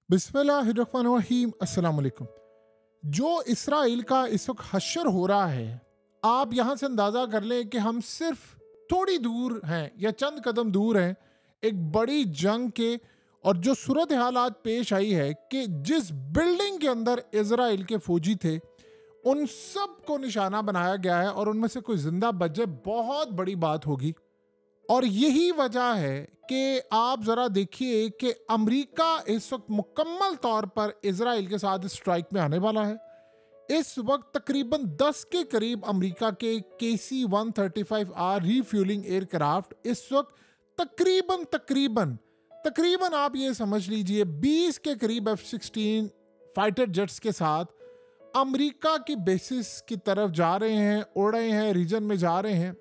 बिस्मिल्लाहिर्रहमानिर्रहीम अस्सलाम वालेकुम। जो इसराइल का इस वक्त हश्र हो रहा है, आप यहाँ से अंदाज़ा कर लें कि हम सिर्फ थोड़ी दूर हैं या चंद कदम दूर हैं एक बड़ी जंग के। और जो सूरत हाल आज पेश आई है कि जिस बिल्डिंग के अंदर इसराइल के फौजी थे उन सब को निशाना बनाया गया है और उनमें से कोई जिंदा बच जाए बहुत बड़ी बात होगी। और यही वजह है कि आप ज़रा देखिए कि अमेरिका इस वक्त मुकम्मल तौर पर इजराइल के साथ स्ट्राइक में आने वाला है। इस वक्त तकरीबन 10 के करीब अमेरिका के KC-135R रीफ्यूलिंग एयरक्राफ्ट इस वक्त तकरीबन तकरीबन तकरीबन आप ये समझ लीजिए 20 के करीब F-16 फाइटर जेट्स के साथ अमेरिका की बेसिस की तरफ जा रहे हैं, उड़ रहे हैं, रीजन में जा रहे हैं।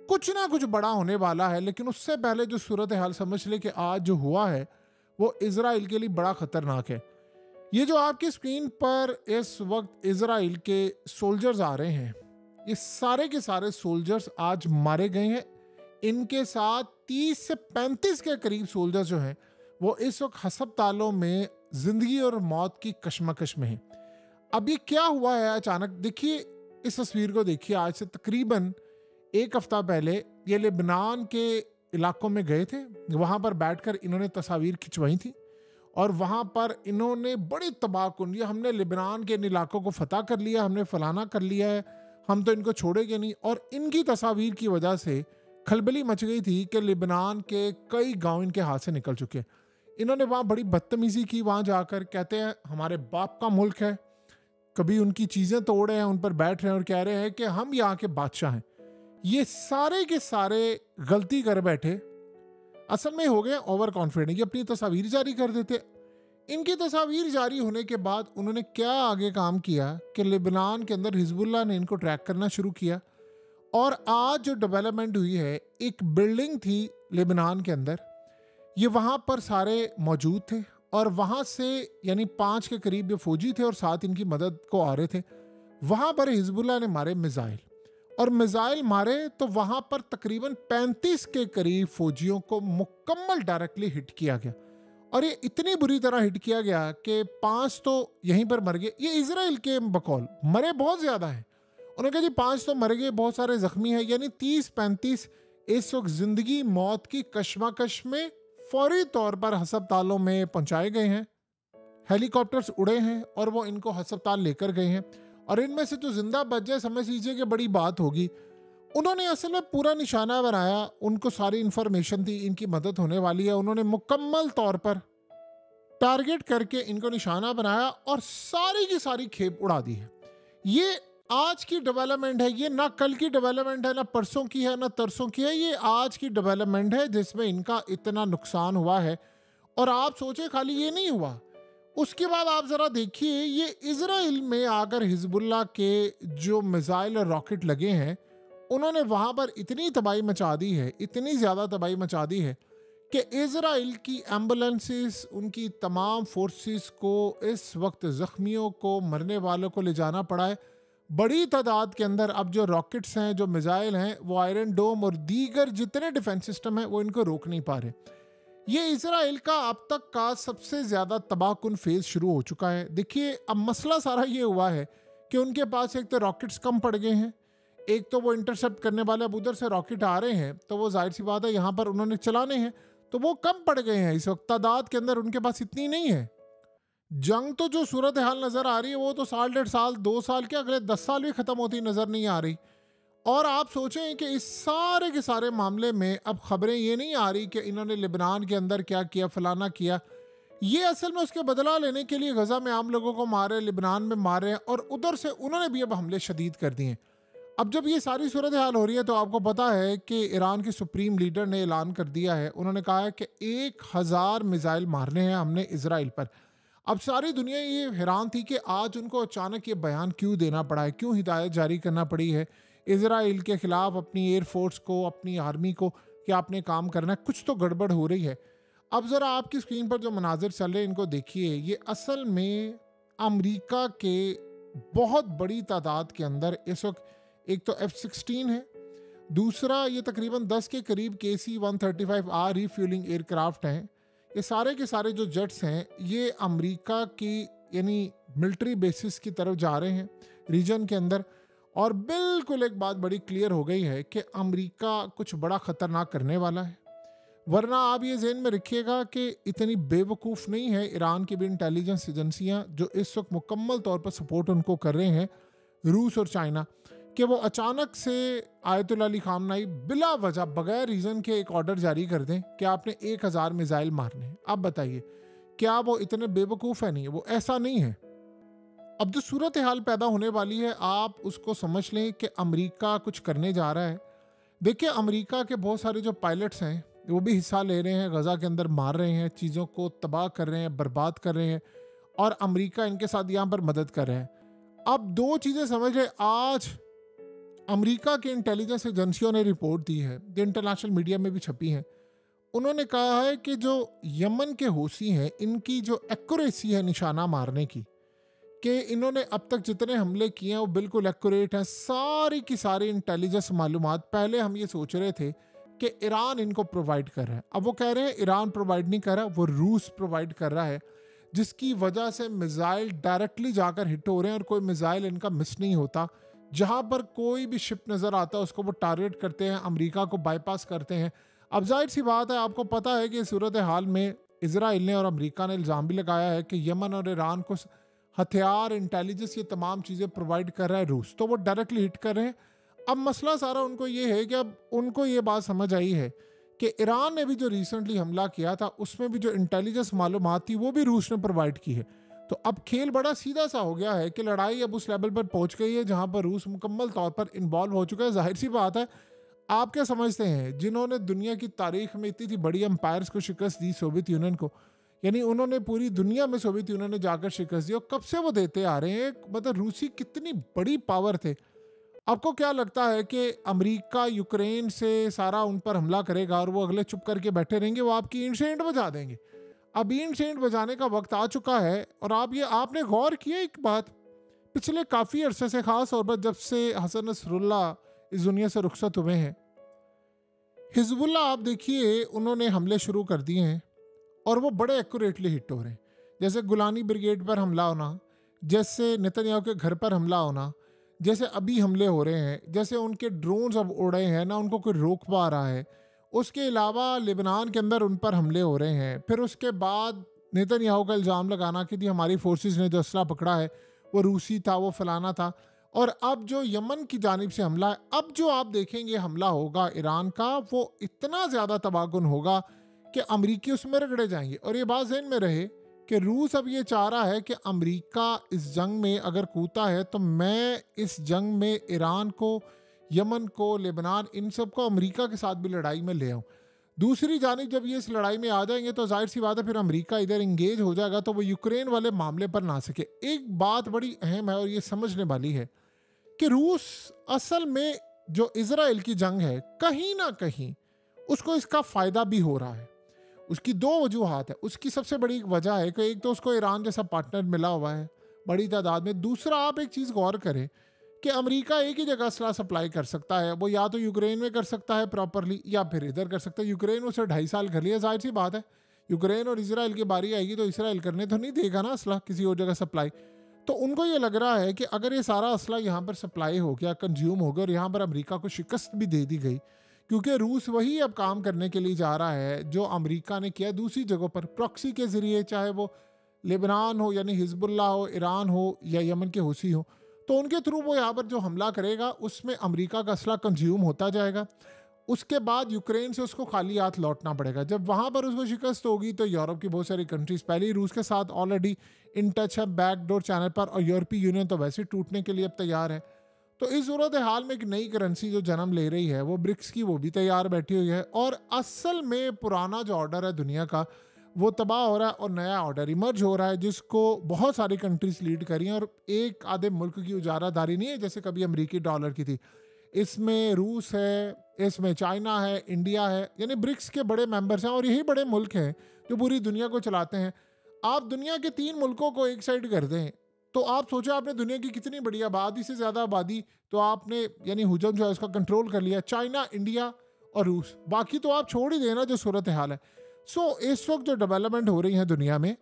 कुछ ना कुछ बड़ा होने वाला है, लेकिन उससे पहले जो सूरत हाल समझ ले कि आज जो हुआ है वो इजराइल के लिए बड़ा खतरनाक है। ये जो आपकी स्क्रीन पर इस वक्त इजराइल के सोल्जर्स आ रहे हैं, ये सारे के सारे सोल्जर्स आज मारे गए हैं। इनके साथ 30 से 35 के करीब सोल्जर्स जो हैं वो इस वक्त अस्पतालों में जिंदगी और मौत की कशमकश में हैं। अब ये क्या हुआ है अचानक, देखिए इस तस्वीर को देखिए। आज से तकरीबन एक हफ्ता पहले ये लेबनान के इलाकों में गए थे, वहाँ पर बैठकर इन्होंने तस्वीर खिंचवाई थी और वहाँ पर इन्होंने बड़ी तबाहकुन, ये हमने लेबनान के इन इलाकों को फतह कर लिया, हमने फलाना कर लिया है, हम तो इनको छोड़ेंगे नहीं। और इनकी तस्वीर की वजह से खलबली मच गई थी कि लेबनान के कई गाँव इनके हाथ से निकल चुके। इन्होंने वहाँ बड़ी बदतमीज़ी की, वहाँ जाकर कहते हैं हमारे बाप का मुल्क है, कभी उनकी चीज़ें तोड़ रहे हैं, उन पर बैठ रहे हैं और कह रहे हैं कि हम यहाँ के बादशाह हैं। ये सारे के सारे गलती कर बैठे, असल में हो गए ओवर कॉन्फिडेंट। ये अपनी तस्वीर जारी कर देते। इनकी तस्वीर जारी होने के बाद उन्होंने क्या आगे काम किया कि लेबनान के अंदर हिजबुल्लाह ने इनको ट्रैक करना शुरू किया। और आज जो डेवलपमेंट हुई है, एक बिल्डिंग थी लेबनान के अंदर, ये वहाँ पर सारे मौजूद थे और वहाँ से यानी 5 के करीब ये फौजी थे और साथ इनकी मदद को आ रहे थे। वहाँ पर हिजबुल्लाह ने मारे मिसाइल, और मिसाइल मारे तो वहां पर तकरीबन 35 के करीब फौजियों को मुकम्मल डायरेक्टली हिट किया गया। और ये इतनी बुरी तरह हिट किया गया कि 5 तो यहीं पर मर गए। ये इजराइल के बकौल मरे बहुत ज्यादा है, उन्होंने कहा जी 5 तो मर गए, बहुत सारे जख्मी हैं, यानी 30-35 इस वक्त जिंदगी मौत की कशमकश में फौरी तौर पर अस्पतालों में पहुंचाए गए हैं। हेलीकॉप्टर्स उड़े हैं और वो इनको अस्पताल लेकर गए हैं। और इनमें से जो जिंदा बच जाए समझ लीजिए कि बड़ी बात होगी। उन्होंने असल में पूरा निशाना बनाया, उनको सारी इंफॉर्मेशन थी इनकी मदद होने वाली है, उन्होंने मुकम्मल तौर पर टारगेट करके इनको निशाना बनाया और सारी की सारी खेप उड़ा दी है। ये आज की डेवलपमेंट है, ये ना कल की डेवलपमेंट है, ना परसों की है, ना तरसों की है, ये आज की डेवलपमेंट है जिसमें इनका इतना नुकसान हुआ है। और आप सोचे खाली ये नहीं हुआ, उसके बाद आप ज़रा देखिए ये इजराइल में आकर हिजबुल्लाह के जो मिसाइल और रॉकेट लगे हैं, उन्होंने वहाँ पर इतनी तबाही मचा दी है, इतनी ज़्यादा तबाही मचा दी है कि इजराइल की एम्बुलेंसेस, उनकी तमाम फोर्सेस को इस वक्त ज़ख्मियों को, मरने वालों को ले जाना पड़ा है बड़ी तादाद के अंदर। अब जो रॉकेट्स हैं, जो मिसाइल हैं, वो आयरन डोम और दीगर जितने डिफेंस सिस्टम हैं वो इनको रोक नहीं पा रहे। ये इजराइल का अब तक का सबसे ज़्यादा तबाहकुन फेज शुरू हो चुका है। देखिए अब मसला सारा ये हुआ है कि उनके पास एक तो रॉकेट्स कम पड़ गए हैं, एक तो वो इंटरसेप्ट करने वाले, अब उधर से रॉकेट आ रहे हैं तो वो जाहिर सी बात है यहाँ पर उन्होंने चलाने हैं तो वो कम पड़ गए हैं। इस वक्त तादाद के अंदर उनके पास इतनी नहीं है। जंग तो जो सूरत हाल नज़र आ रही है वो तो साल, 1.5 साल, 2 साल के अगले 10 साल भी ख़त्म होती नज़र नहीं आ रही। और आप सोचें कि इस सारे के सारे मामले में अब खबरें ये नहीं आ रही कि इन्होंने लेबनान के अंदर क्या किया, फलाना किया। ये असल में उसके बदला लेने के लिए गजा में आम लोगों को मारे, लेबनान में मारे हैं और उधर से उन्होंने भी अब हमले शदीद कर दिए। अब जब ये सारी सूरत हाल हो रही है तो आपको पता है कि ईरान के सुप्रीम लीडर ने ऐलान कर दिया है, उन्होंने कहा है कि 1000 मिसाइल मारने हैं हमने इसराइल पर। अब सारी दुनिया ये हैरान थी कि आज उनको अचानक ये बयान क्यों देना पड़ा है, क्यों हिदायत जारी करना पड़ी है इजराइल के खिलाफ अपनी एयरफोर्स को, अपनी आर्मी को कि आपने काम करना है, कुछ तो गड़बड़ हो रही है। अब ज़रा आपकी स्क्रीन पर जो मनाजिर चल रहे हैं इनको देखिए। ये असल में अमेरिका के बहुत बड़ी तादाद के अंदर इस वक्त एक तो F-16 है, दूसरा ये तकरीबन 10 के करीब KC-135R रीफ्यूलिंग एयरक्राफ्ट हैं। ये सारे के सारे जो जेट्स हैं ये अमेरिका की यानी मिलिट्री बेसिस की तरफ जा रहे हैं रीजन के अंदर। और बिल्कुल एक बात बड़ी क्लियर हो गई है कि अमेरिका कुछ बड़ा खतरनाक करने वाला है। वरना आप ये ज़हन में रखिएगा कि इतनी बेवकूफ़ नहीं है ईरान की भी इंटेलिजेंस एजेंसियां जो इस वक्त मुकम्मल तौर पर सपोर्ट उनको कर रहे हैं, रूस और चाइना, कि वो अचानक से आयतुल्ला अली खामनाई बिला वजह बगैर रीज़न के एक ऑर्डर जारी कर दें कि आपने 1000 मिसाइल मारने हैं। अब बताइए क्या वो इतने बेवकूफ़ है? नहीं, वो ऐसा नहीं है। अब जो सूरत हाल पैदा होने वाली है आप उसको समझ लें कि अमेरिका कुछ करने जा रहा है। देखिए अमेरिका के बहुत सारे जो पायलट्स हैं वो भी हिस्सा ले रहे हैं, गज़ा के अंदर मार रहे हैं, चीज़ों को तबाह कर रहे हैं, बर्बाद कर रहे हैं, और अमेरिका इनके साथ यहाँ पर मदद कर रहे हैं। अब दो चीज़ें समझ लें, आज अमेरिका के इंटेलिजेंस एजेंसियों ने रिपोर्ट दी है जो इंटरनेशनल मीडिया में भी छपी है। उन्होंने कहा है कि जो यमन के हूसी हैं इनकी जो एक्यूरेसी है निशाना मारने की, कि इन्होंने अब तक जितने हमले किए हैं वो बिल्कुल एक्यूरेट हैं। सारी की सारी इंटेलिजेंस मालूमात पहले हम ये सोच रहे थे कि ईरान इनको प्रोवाइड कर रहा है, अब वो कह रहे हैं ईरान प्रोवाइड नहीं कर रहा, वो रूस प्रोवाइड कर रहा है, जिसकी वजह से मिसाइल डायरेक्टली जाकर हिट हो रहे हैं और कोई मिसाइल इनका मिस नहीं होता। जहां पर कोई भी शिप नज़र आता है उसको वो टारगेट करते हैं, अमेरिका को बाईपास करते हैं। अब जाहिर सी बात है, आपको पता है कि सूरत हाल में इजराइल ने और अमेरिका ने इल्ज़ाम भी लगाया है कि यमन और ईरान को हथियार, इंटेलिजेंस, ये तमाम चीज़ें प्रोवाइड कर रहा है रूस, तो वो डायरेक्टली हिट कर रहे हैं। अब मसला सारा उनको ये है कि अब उनको ये बात समझ आई है कि ईरान ने भी जो रिसेंटली हमला किया था उसमें भी जो इंटेलिजेंस मालूमात थी वो भी रूस ने प्रोवाइड की है। तो अब खेल बड़ा सीधा सा हो गया है कि लड़ाई अब उस लेवल पर पहुंच गई है जहां पर रूस मुकम्मल तौर पर इन्वॉल्व हो चुका है। जाहिर सी बात है, आप क्या समझते हैं, जिन्होंने दुनिया की तारीख में इतनी थी बड़ी एम्पायर्स को शिकस्त दी, सोवियत यूनियन को, यानी उन्होंने पूरी दुनिया में सोवियत यूनियन ने जाकर शिकस्त दी, और कब से वो देते आ रहे हैं। मतलब रूसी कितनी बड़ी पावर थे। आपको क्या लगता है कि अमेरिका यूक्रेन से सारा उन पर हमला करेगा और वो अगले चुप करके बैठे रहेंगे? वो आपकी ईंट से ईंट बजा देंगे। अब ईंट से ईंट बजाने का वक्त आ चुका है। और आपने गौर किया एक बात, पिछले काफ़ी अरसे से, खास तौर पर जब से हसन नसरुल्लाह इस दुनिया से रुखसत हुए हैं, हिजबुल्लाह आप देखिए उन्होंने हमले शुरू कर दिए हैं और वो बड़े एक्यूरेटली हिट हो रहे हैं। जैसे गुलानी ब्रिगेड पर हमला होना, जैसे नेतन्याहू के घर पर हमला होना, जैसे अभी हमले हो रहे हैं, जैसे उनके ड्रोन्स अब उड़ रहे हैं ना उनको कोई रोक पा रहा है। उसके अलावा लेबनान के अंदर उन पर हमले हो रहे हैं। फिर उसके बाद नेतन्याहू का इल्ज़ाम लगाना कि जी हमारी फोर्सेस ने जो असला पकड़ा है वो रूसी था, वो फलाना था। और अब जो यमन की जानिब से हमला है, अब जो आप देखेंगे हमला होगा ईरान का, वो इतना ज़्यादा तबाहकुन होगा कि अमरीकी उसमें रगड़े जाएंगे। और ये बात ज़हन में रहे कि रूस अब ये चाह रहा है कि अमेरिका इस जंग में अगर कूदता है तो मैं इस जंग में ईरान को, यमन को, लेबनान, इन सब को अमेरिका के साथ भी लड़ाई में ले आऊँ। दूसरी जानिब जब ये इस लड़ाई में आ जाएंगे तो जाहिर सी बात है फिर अमेरिका इधर इंगेज हो जाएगा तो वो यूक्रेन वाले मामले पर ना सके। एक बात बड़ी अहम है और ये समझने वाली है कि रूस असल में जो इजराइल की जंग है कहीं ना कहीं उसको इसका फ़ायदा भी हो रहा है। उसकी दो वजूहात है। उसकी सबसे बड़ी वजह है कि एक तो उसको ईरान जैसा पार्टनर मिला हुआ है बड़ी तादाद में। दूसरा, आप एक चीज़ गौर करें कि अमेरिका एक ही जगह असला सप्लाई कर सकता है। वो या तो यूक्रेन में कर सकता है प्रॉपरली या फिर इधर कर सकता है। यूक्रेन उसे 2.5 साल कर लिया, जाहिर सी बात है यूक्रेन और इसराइल की बारी आएगी तो इसराइल करने तो नहीं देगा ना असला किसी और जगह सप्लाई। तो उनको ये लग रहा है कि अगर ये सारा असला यहाँ पर सप्लाई हो गया, कंज्यूम हो गया और यहाँ पर अमेरिका को शिकस्त भी दे दी गई, क्योंकि रूस वही अब काम करने के लिए जा रहा है जो अमेरिका ने किया दूसरी जगहों पर प्रॉक्सी के ज़रिए, चाहे वो लेबनान हो यानी हिजबुल्लाह हो, ईरान हो या यमन के हूसी हो, तो उनके थ्रू वो यहाँ पर जो हमला करेगा उसमें अमेरिका का असला कंज्यूम होता जाएगा। उसके बाद यूक्रेन से उसको खाली हाथ लौटना पड़ेगा। जब वहाँ पर उसको शिकस्त होगी तो यूरोप की बहुत सारी कंट्रीज पहले ही रूस के साथ ऑलरेडी इन टच है बैकडोर चैनल पर, और यूरोपीय यूनियन तो वैसे टूटने के लिए अब तैयार है। तो इस सूरत हाल में एक नई करेंसी जो जन्म ले रही है वो ब्रिक्स की, वो भी तैयार बैठी हुई है। और असल में पुराना जो ऑर्डर है दुनिया का वो तबाह हो रहा है और नया ऑर्डर इमर्ज हो रहा है जिसको बहुत सारी कंट्रीज लीड कर रही हैं। और एक आधे मुल्क की उजारादारी नहीं है जैसे कभी अमेरिकी डॉलर की थी। इसमें रूस है, इसमें चाइना है, इंडिया है, यानी ब्रिक्स के बड़े मेंबर्स हैं और यही बड़े मुल्क हैं जो पूरी दुनिया को चलाते हैं। आप दुनिया के 3 मुल्कों को एक साइड कर दें तो आप सोचो आपने दुनिया की कितनी बड़ी आबादी से ज़्यादा आबादी तो आपने यानी हुजूम जो है उसका कंट्रोल कर लिया, चाइना, इंडिया और रूस। बाकी तो आप छोड़ ही देना जो सूरत हाल है। इस वक्त जो डेवलपमेंट हो रही है दुनिया में,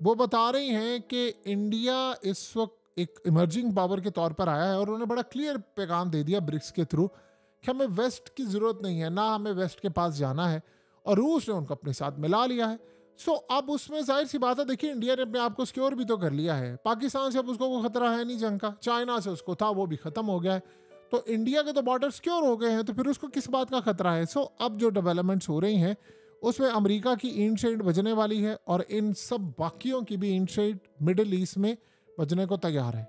वो बता रही हैं कि इंडिया इस वक्त एक इमर्जिंग पावर के तौर पर आया है और उन्होंने बड़ा क्लियर पैगाम दे दिया ब्रिक्स के थ्रू कि हमें वेस्ट की ज़रूरत नहीं है, ना हमें वेस्ट के पास जाना है, और रूस ने उनको अपने साथ मिला लिया है। अब उसमें जाहिर सी बात है, देखिए इंडिया ने अपने आप को सिक्योर भी तो कर लिया है। पाकिस्तान से अब उसको कोई खतरा है नहीं जंग का, चाइना से उसको था, वो भी ख़त्म हो गया है। तो इंडिया के तो बॉर्डर सिक्योर हो गए हैं, तो फिर उसको किस बात का खतरा है। अब जो डेवलपमेंट्स हो रही हैं उसमें अमेरिका की ईंट शेड बजने वाली है और इन सब बाकियों की भी ईंट शेड मिडिल ईस्ट में बजने को तैयार है।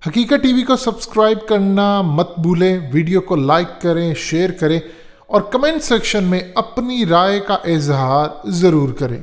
हकीकत टीवी को सब्सक्राइब करना मत भूलें, वीडियो को लाइक करें, शेयर करें और कमेंट सेक्शन में अपनी राय का इजहार ज़रूर करें।